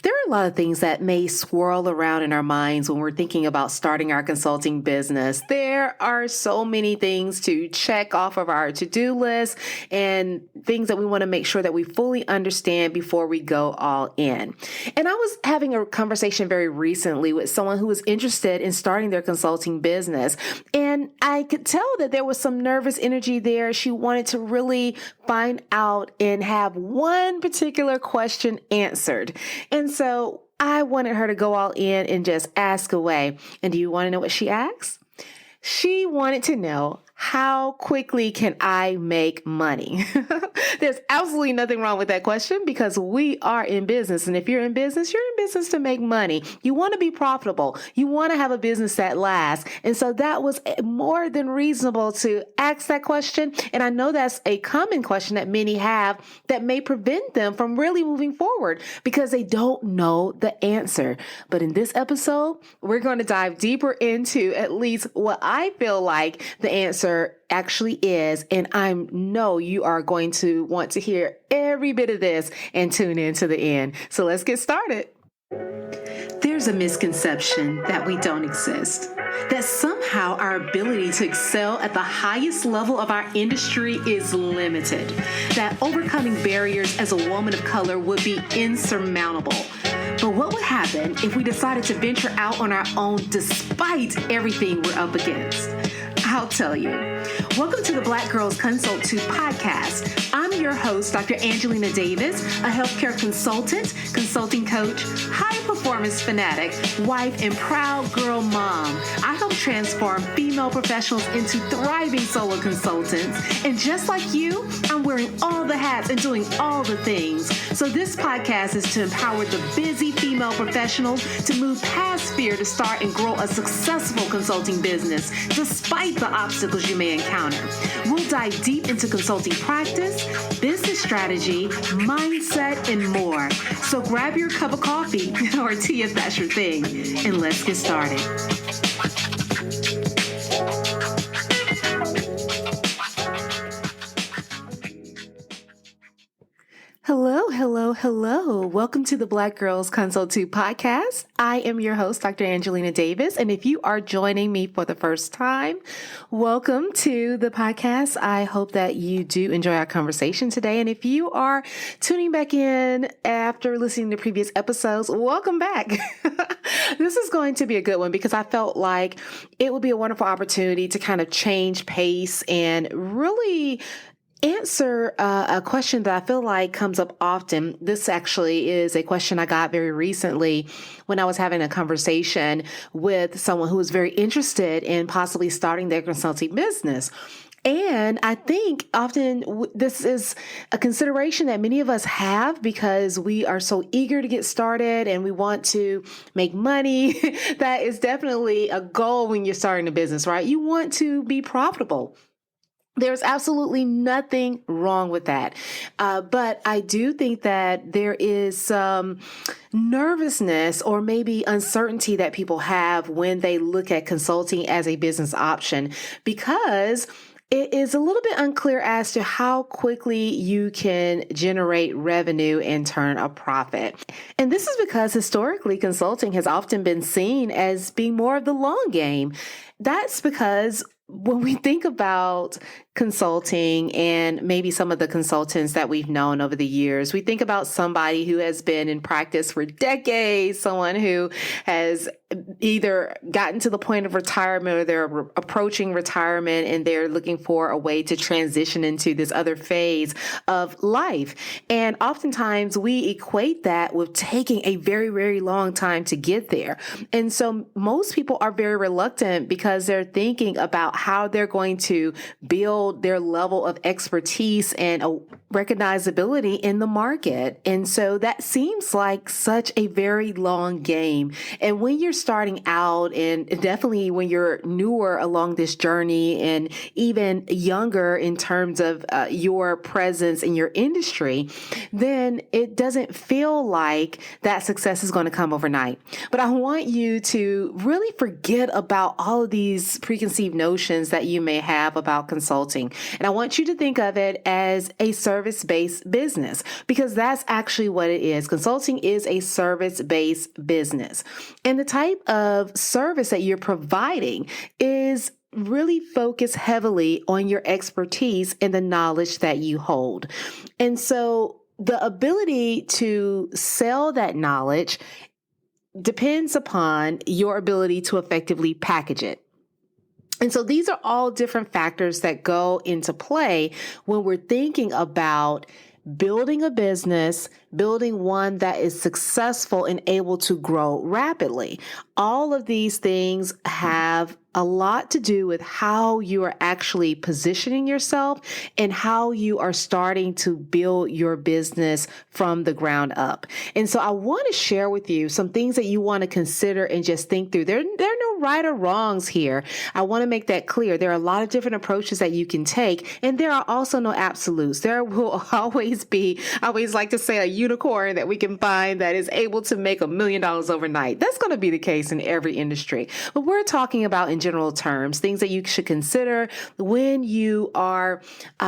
There are a lot of things that may swirl around in our minds when we're thinking about starting our consulting business. There are so many things to check off of our to-do list and things that we want to make sure that we fully understand before we go all in. And I was having a conversation very recently with someone who was interested in starting their consulting business. And I could tell that there was some nervous energy there. She wanted to really find out and have one particular question answered. And so I wanted her to go all in and just ask away. And do you want to know what she asked? She wanted to know, how quickly can I make money? There's absolutely nothing wrong with that question because we are in business. And if you're in business to make money. You want to be profitable. You want to have a business that lasts. And so that was more than reasonable to ask that question. And I know that's a common question that many have that may prevent them from really moving forward because they don't know the answer. But in this episode, we're going to dive deeper into at least what I feel like the answer actually is. And I know you are going to want to hear every bit of this and tune in to the end. So let's get started. There's a misconception that we don't exist, that somehow our ability to excel at the highest level of our industry is limited, that overcoming barriers as a woman of color would be insurmountable. But what would happen if we decided to venture out on our own despite everything we're up against? I'll tell you. Welcome to the Black Girls Consult 2 podcast. I'm your host, Dr. Angelina Davis, a healthcare consultant, consulting coach, high performance fanatic, wife, and proud girl mom. I help transform female professionals into thriving solo consultants. And just like you, I'm wearing all the hats and doing all the things. So this podcast is to empower the busy female professionals to move past fear to start and grow a successful consulting business, despite the obstacles you may encounter. We'll dive deep into consulting practice, business strategy, mindset, and more. So grab your cup of coffee or tea if that's your thing, and let's get started. Hello. Welcome to the Black Girls Consult 2 podcast. I am your host, Dr. Angelina Davis. And if you are joining me for the first time, welcome to the podcast. I hope that you do enjoy our conversation today. And if you are tuning back in after listening to previous episodes, welcome back. This is going to be a good one because I felt like it would be a wonderful opportunity to kind of change pace and really answer a question that I feel like comes up often. This actually is a question I got very recently when I was having a conversation with someone who was very interested in possibly starting their consulting business. And I think often this is a consideration that many of us have because we are so eager to get started and we want to make money. That is definitely a goal when you're starting a business, right? You want to be profitable. There's absolutely nothing wrong with that. But I do think that there is some nervousness or maybe uncertainty that people have when they look at consulting as a business option because it is a little bit unclear as to how quickly you can generate revenue and turn a profit. And this is because historically consulting has often been seen as being more of the long game. That's because when we think about consulting and maybe some of the consultants that we've known over the years, we think about somebody who has been in practice for decades, someone who has either gotten to the point of retirement or they're approaching retirement and they're looking for a way to transition into this other phase of life. And oftentimes we equate that with taking a very, very long time to get there. And so most people are very reluctant because they're thinking about how they're going to build their level of expertise and recognizability in the market. And so that seems like such a very long game. And when you're starting out and definitely when you're newer along this journey and even younger in terms of your presence in your industry, then it doesn't feel like that success is going to come overnight. But I want you to really forget about all of these preconceived notions that you may have about consulting. And I want you to think of it as a service service-based business, because that's actually what it is. Consulting is a service-based business. And the type of service that you're providing is really focused heavily on your expertise and the knowledge that you hold. And so the ability to sell that knowledge depends upon your ability to effectively package it. And so these are all different factors that go into play when we're thinking about building a business, building one that is successful and able to grow rapidly. All of these things have a lot to do with how you are actually positioning yourself and how you are starting to build your business from the ground up. And so I want to share with you some things that you want to consider and just think through. There are no right or wrongs here. I want to make that clear. There are a lot of different approaches that you can take, and there are also no absolutes. There will always be, I always like to say, a unicorn that we can find that is able to make $1 million overnight. That's going to be the case in every industry. But we're talking about, in general terms, things that you should consider when you are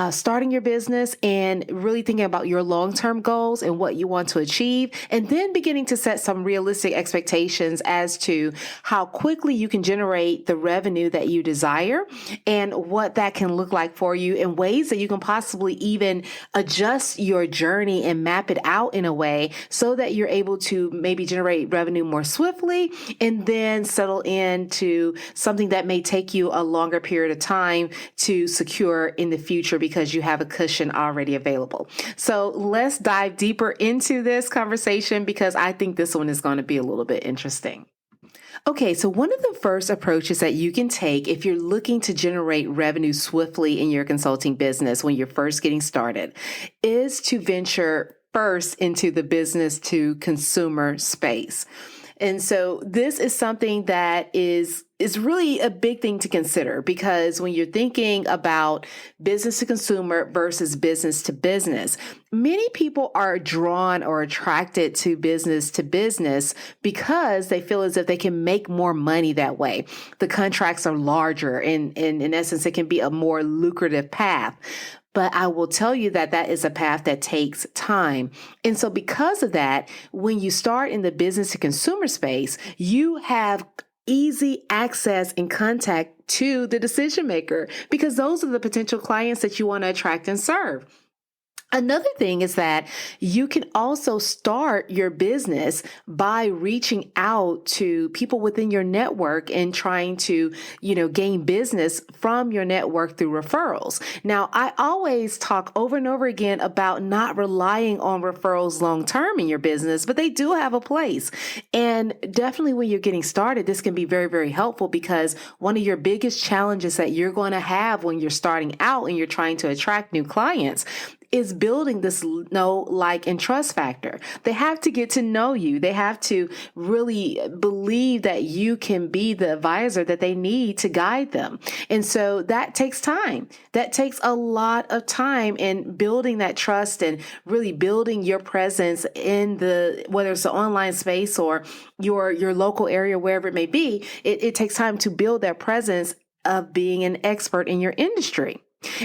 starting your business and really thinking about your long-term goals and what you want to achieve, and then beginning to set some realistic expectations as to how quickly you can generate the revenue that you desire and what that can look like for you, in ways that you can possibly even adjust your journey and map it out in a way so that you're able to maybe generate revenue more swiftly and then settle into something that may take you a longer period of time to secure in the future because you have a cushion already available. So let's dive deeper into this conversation, because I think this one is going to be a little bit interesting. Okay, so one of the first approaches that you can take if you're looking to generate revenue swiftly in your consulting business when you're first getting started is to venture first into the business to consumer space. And so this is something that is really a big thing to consider, because when you're thinking about business to consumer versus business to business, many people are drawn or attracted to business because they feel as if they can make more money that way. The contracts are larger, and in essence, it can be a more lucrative path. But I will tell you that that is a path that takes time. And so because of that, when you start in the business to consumer space, you have easy access and contact to the decision maker, because those are the potential clients that you want to attract and serve. Another thing is that you can also start your business by reaching out to people within your network and trying to, gain business from your network through referrals. Now, I always talk over and over again about not relying on referrals long term in your business, but they do have a place. And definitely when you're getting started, this can be very, very helpful, because one of your biggest challenges that you're going to have when you're starting out and you're trying to attract new clients is building this know, like, and trust factor. They have to get to know you. They have to really believe that you can be the advisor that they need to guide them. And so that takes time. That takes a lot of time in building that trust and really building your presence in whether it's the online space or your local area, wherever it may be. It takes time to build that presence of being an expert in your industry.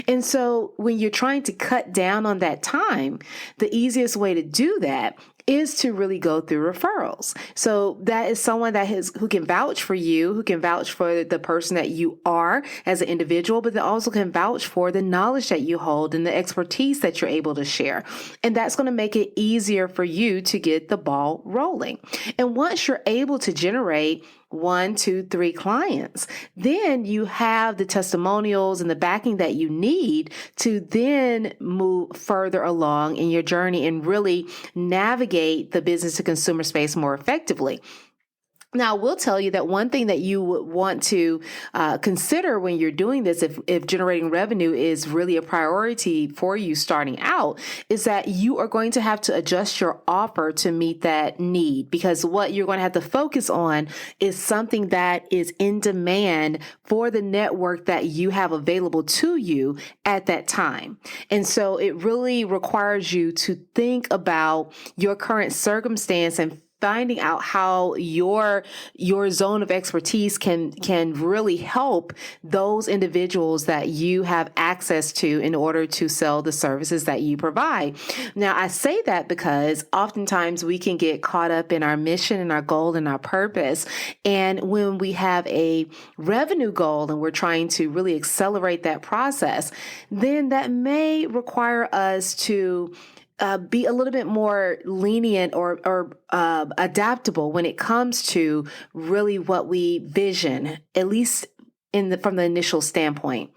And so when you're trying to cut down on that time, the easiest way to do that is to really go through referrals. So that is someone who can vouch for you, who can vouch for the person that you are as an individual, but they also can vouch for the knowledge that you hold and the expertise that you're able to share. And that's going to make it easier for you to get the ball rolling. And once you're able to generate 1, 2, 3 clients, then you have the testimonials and the backing that you need to then move further along in your journey and really navigate the business to consumer space more effectively. Now, I will tell you that one thing that you would want to consider when you're doing this, if generating revenue is really a priority for you starting out, is that you are going to have to adjust your offer to meet that need, because what you're going to have to focus on is something that is in demand for the network that you have available to you at that time. And so it really requires you to think about your current circumstance and finding out how your zone of expertise can really help those individuals that you have access to in order to sell the services that you provide. Now, I say that because oftentimes we can get caught up in our mission and our goal and our purpose. And when we have a revenue goal and we're trying to really accelerate that process, then that may require us to be a little bit more lenient or adaptable when it comes to really what we vision, at least from the initial standpoint.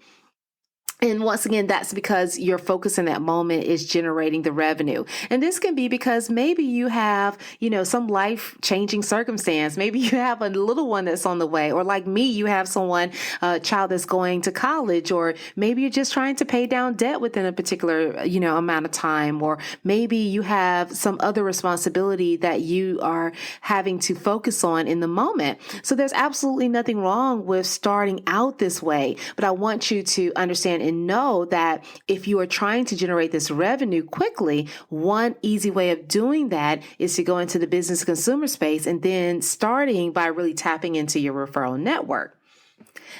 And once again, that's because your focus in that moment is generating the revenue. And this can be because maybe you have, some life-changing circumstance. Maybe you have a little one that's on the way, or like me, you have a child that's going to college, or maybe you're just trying to pay down debt within a particular, amount of time, or maybe you have some other responsibility that you are having to focus on in the moment. So there's absolutely nothing wrong with starting out this way, but I want you to understand and know that if you are trying to generate this revenue quickly, one easy way of doing that is to go into the business consumer space and then starting by really tapping into your referral network.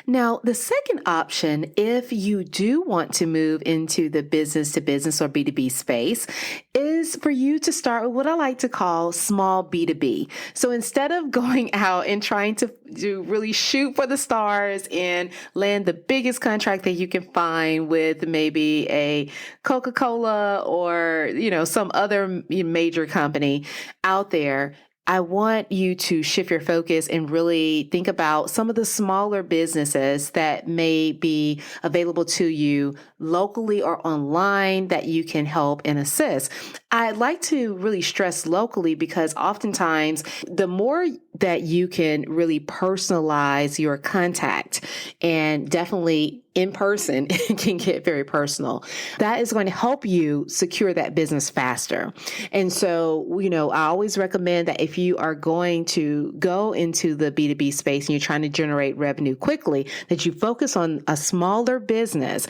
Now, the second option, if you do want to move into the business to business or B2B space, is for you to start with what I like to call small B2B. So instead of going out and trying to really shoot for the stars and land the biggest contract that you can find with maybe a Coca-Cola or, some other major company out there, I want you to shift your focus and really think about some of the smaller businesses that may be available to you locally or online that you can help and assist. I'd like to really stress locally because oftentimes the more that you can really personalize your contact, and definitely in person, it can get very personal. That is going to help you secure that business faster. And so, I always recommend that if you are going to go into the B2B space and you're trying to generate revenue quickly, that you focus on a smaller business,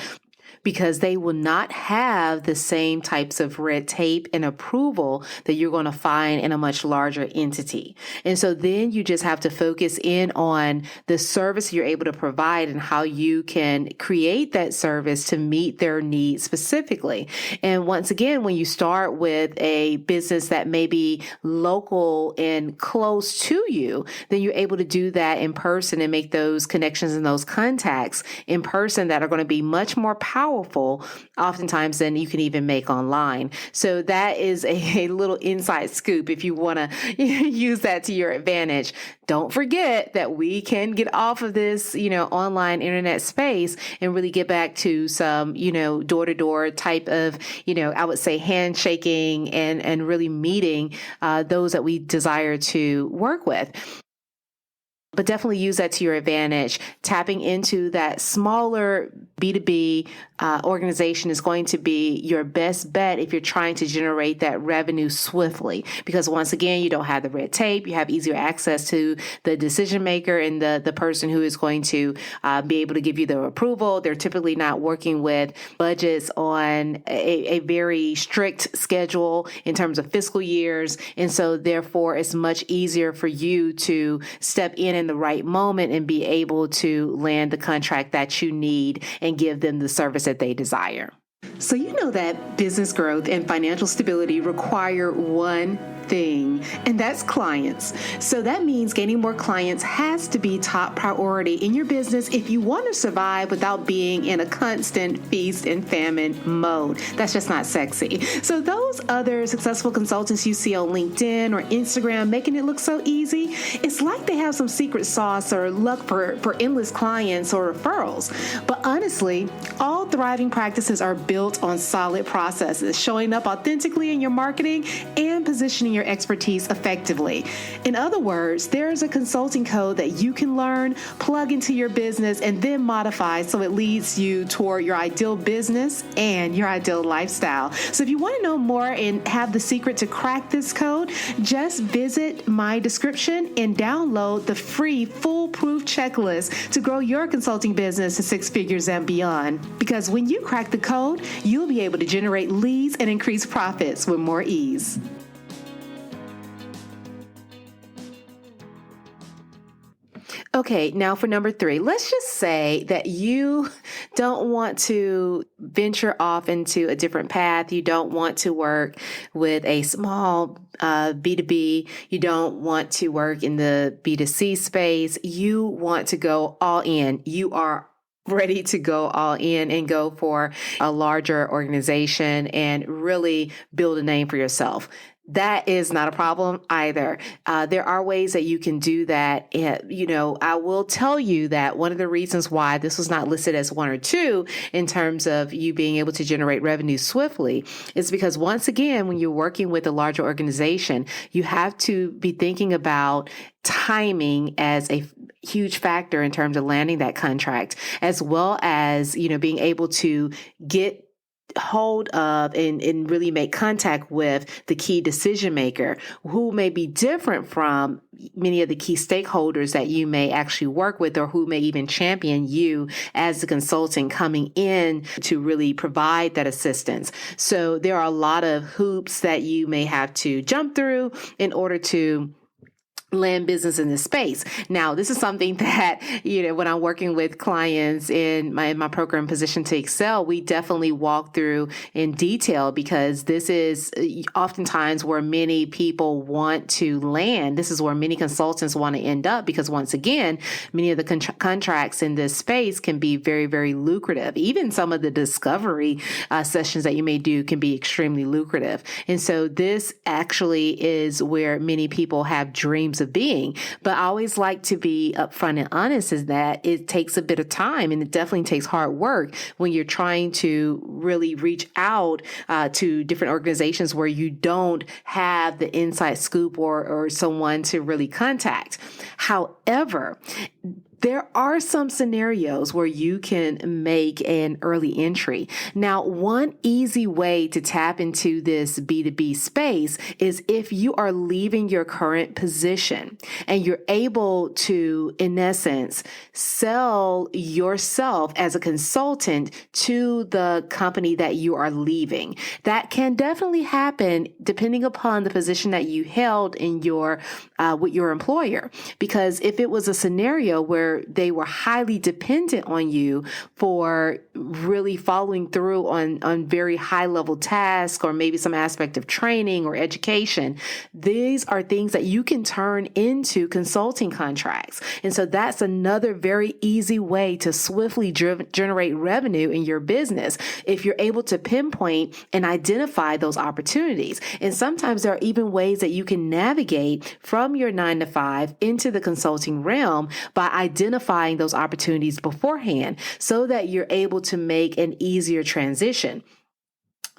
because they will not have the same types of red tape and approval that you're going to find in a much larger entity. And so then you just have to focus in on the service you're able to provide and how you can create that service to meet their needs specifically. And once again, when you start with a business that may be local and close to you, then you're able to do that in person and make those connections and those contacts in person that are going to be much more powerful oftentimes than you can even make online. So that is a little inside scoop if you want to use that to your advantage. Don't forget that we can get off of this, online internet space and really get back to some, door-to-door type of, I would say handshaking and really meeting those that we desire to work with. But definitely use that to your advantage. Tapping into that smaller B2B organization is going to be your best bet if you're trying to generate that revenue swiftly. Because once again, you don't have the red tape. You have easier access to the decision maker and the person who is going to be able to give you the approval. They're typically not working with budgets on a very strict schedule in terms of fiscal years. And so therefore, it's much easier for you to step in the right moment and be able to land the contract that you need and give them the service that they desire. So you know that business growth and financial stability require one thing, and that's clients. So that means gaining more clients has to be top priority in your business if you want to survive without being in a constant feast and famine mode. That's just not sexy. So those other successful consultants you see on LinkedIn or Instagram making it look so easy, it's like they have some secret sauce or luck for endless clients or referrals. But honestly, all thriving practices are built on solid processes, showing up authentically in your marketing and positioning your expertise effectively. In other words, there is a consulting code that you can learn, plug into your business, and then modify so it leads you toward your ideal business and your ideal lifestyle. So if you want to know more and have the secret to crack this code, just visit my description and download the free foolproof checklist to grow your consulting business to six figures and beyond. Because when you crack the code, you'll be able to generate leads and increase profits with more ease. Okay, now for number 3, let's just say that you don't want to venture off into a different path. You don't want to work with a small B2B. You don't want to work in the B2C space. You want to go all in. You are ready to go all in and go for a larger organization and really build a name for yourself. That is not a problem either. There are ways that you can do that. I will tell you that one of the reasons why this was not listed as 1 or 2 in terms of you being able to generate revenue swiftly is because, once again, when you're working with a larger organization, you have to be thinking about timing as a huge factor in terms of landing that contract, as well as, being able to get hold of and really make contact with the key decision maker who may be different from many of the key stakeholders that you may actually work with, or who may even champion you as a consultant coming in to really provide that assistance. So there are a lot of hoops that you may have to jump through in order to land business in this space. Now, this is something that, when I'm working with clients in my program Position to Excel, we definitely walk through in detail, because this is oftentimes where many people want to land. This is where many consultants want to end up, because, once again, many of the contracts in this space can be very, very lucrative. Even some of the discovery sessions that you may do can be extremely lucrative. And so this actually is where many people have dreams of being. But I always like to be upfront and honest, is that it takes a bit of time, and it definitely takes hard work when you're trying to really reach out to different organizations where you don't have the inside scoop or someone to really contact. However, there are some scenarios where you can make an early entry. Now, one easy way to tap into this B2B space is if you are leaving your current position and you're able to, in essence, sell yourself as a consultant to the company that you are leaving. That can definitely happen depending upon the position that you held in your with your employer. Because if it was a scenario where they were highly dependent on you for really following through on very high level tasks, or maybe some aspect of training or education, these are things that you can turn into consulting contracts. And so that's another very easy way to swiftly generate revenue in your business, if you're able to pinpoint and identify those opportunities. And sometimes there are even ways that you can navigate from your 9 to 5 into the consulting realm by identifying those opportunities beforehand, so that you're able to make an easier transition.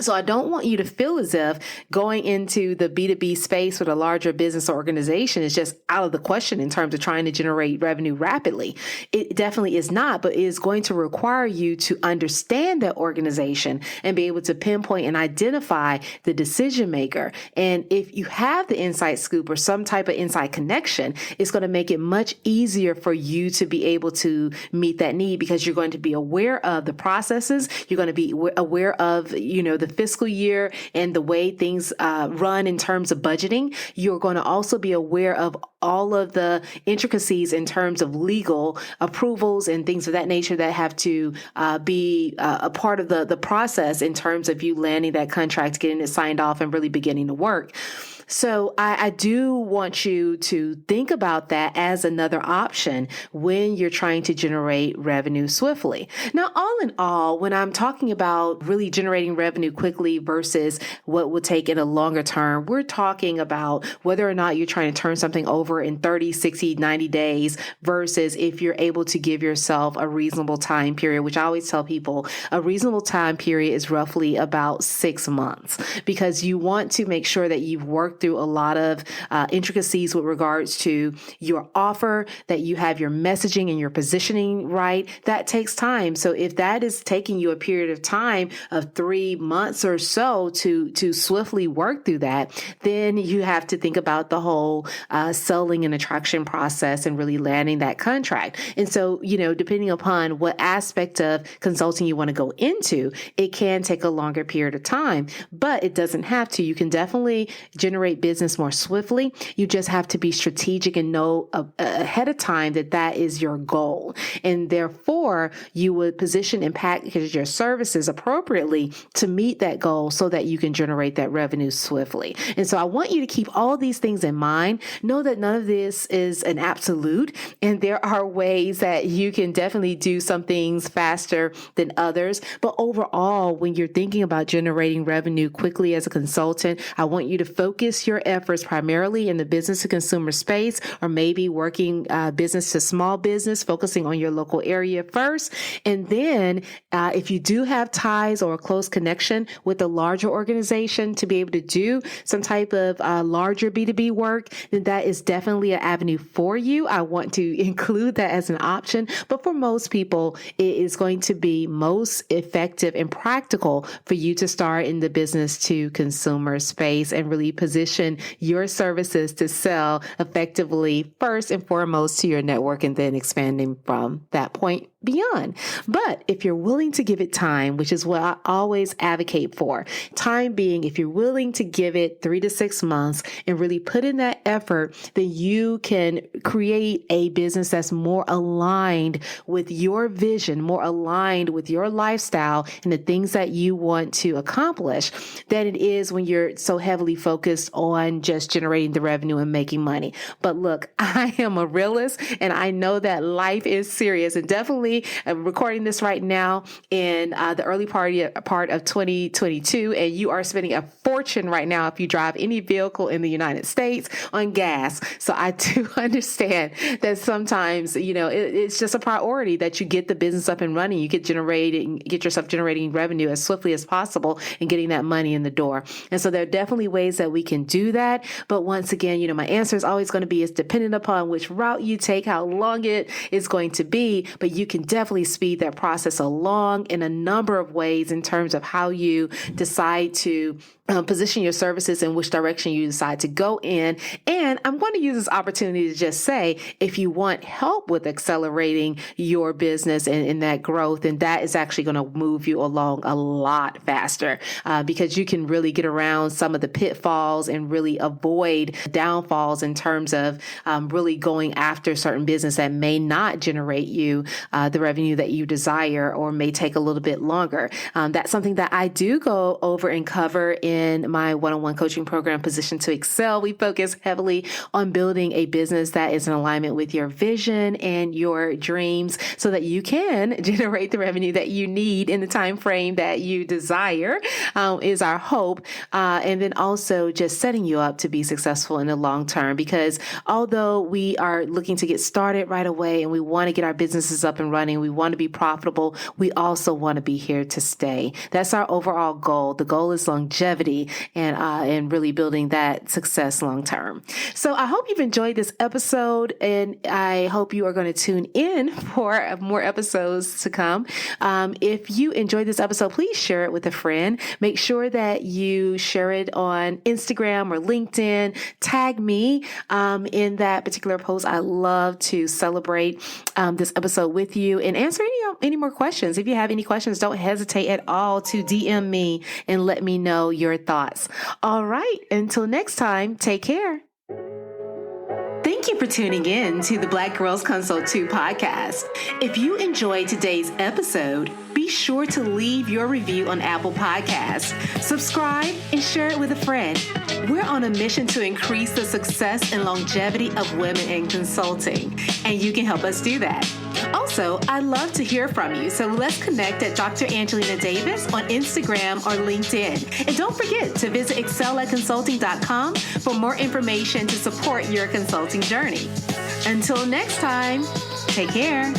So I don't want you to feel as if going into the B2B space with a larger business organization is just out of the question in terms of trying to generate revenue rapidly. It definitely is not, but it is going to require you to understand that organization and be able to pinpoint and identify the decision maker. And if you have the inside scoop or some type of inside connection, it's going to make it much easier for you to be able to meet that need, because you're going to be aware of the processes. You're going to be aware of, the fiscal year and the way things run in terms of budgeting. You're going to also be aware of all of the intricacies in terms of legal approvals and things of that nature that have to be a part of the process in terms of you landing that contract, getting it signed off, and really beginning to work. So I do want you to think about that as another option when you're trying to generate revenue swiftly. Now, all in all, when I'm talking about really generating revenue quickly versus what will take in a longer term, we're talking about whether or not you're trying to turn something over in 30, 60, 90 days versus if you're able to give yourself a reasonable time period, which I always tell people a reasonable time period is roughly about 6 months, because you want to make sure that you've worked through a lot of intricacies with regards to your offer, that you have your messaging and your positioning right. That takes time. So if that is taking you a period of time of 3 months or so to swiftly work through that, then you have to think about the whole sell selling and attraction process and really landing that contract. And so, depending upon what aspect of consulting you want to go into, it can take a longer period of time, but it doesn't have to. You can definitely generate business more swiftly. You just have to be strategic and know ahead of time that is your goal. And therefore, you would position and package your services appropriately to meet that goal so that you can generate that revenue swiftly. And so I want you to keep all these things in mind. Know that none of this is an absolute, and there are ways that you can definitely do some things faster than others. But overall, when you're thinking about generating revenue quickly as a consultant, I want you to focus your efforts primarily in the business to consumer space, or maybe working business to small business, focusing on your local area first. And then if you do have ties or a close connection with a larger organization to be able to do some type of larger B2B work, then that is definitely an avenue for you. I want to include that as an option. But for most people, it is going to be most effective and practical for you to start in the business to consumer space and really position your services to sell effectively first and foremost to your network, and then expanding from that point beyond. But if you're willing to give it time, which is what I always advocate for, time being, if you're willing to give it 3 to 6 months and really put in that effort, then you can create a business that's more aligned with your vision, more aligned with your lifestyle and the things that you want to accomplish than it is when you're so heavily focused on just generating the revenue and making money. But look, I am a realist, and I know that life is serious, and definitely I'm recording this right now in the early part of 2022, and you are spending a fortune right now if you drive any vehicle in the United States on gas. So I do understand that sometimes, it's just a priority that you get the business up and running. You get yourself generating revenue as swiftly as possible and getting that money in the door. And so there are definitely ways that we can do that. But once again, my answer is always going to be, it's dependent upon which route you take, how long it is going to be, but you can definitely speed that process along in a number of ways in terms of how you decide to position your services and which direction you decide to go in. And I'm going to use this opportunity to just say, if you want help with accelerating your business and that growth, then that is actually going to move you along a lot faster because you can really get around some of the pitfalls and really avoid downfalls in terms of really going after certain business that may not generate you the revenue that you desire, or may take a little bit longer. That's something that I do go over and cover in my one-on-one coaching program, Position to Excel. We focus heavily on building a business that is in alignment with your vision and your dreams so that you can generate the revenue that you need in the time frame that you desire, is our hope. And then also just setting you up to be successful in the long term, because although we are looking to get started right away and we want to get our businesses up and running, we want to be profitable, we also want to be here to stay. That's our overall goal. The goal is longevity and really building that success long term. So I hope you've enjoyed this episode, and I hope you are going to tune in for more episodes to come. If you enjoyed this episode, please share it with a friend. Make sure that you share it on Instagram or LinkedIn. Tag me in that particular post. I love to celebrate this episode with you and answer any more questions. If you have any questions, don't hesitate at all to DM me and let me know your thoughts. All right. Until next time, take care. Thank you for tuning in to the Black Girls Consult 2 podcast. If you enjoyed today's episode, be sure to leave your review on Apple Podcasts, subscribe, and share it with a friend. We're on a mission to increase the success and longevity of women in consulting, and you can help us do that. Also, I'd love to hear from you, so let's connect at Dr. Angelina Davis on Instagram or LinkedIn. And don't forget to visit excelatconsulting.com for more information to support your consulting journey. Until next time, take care.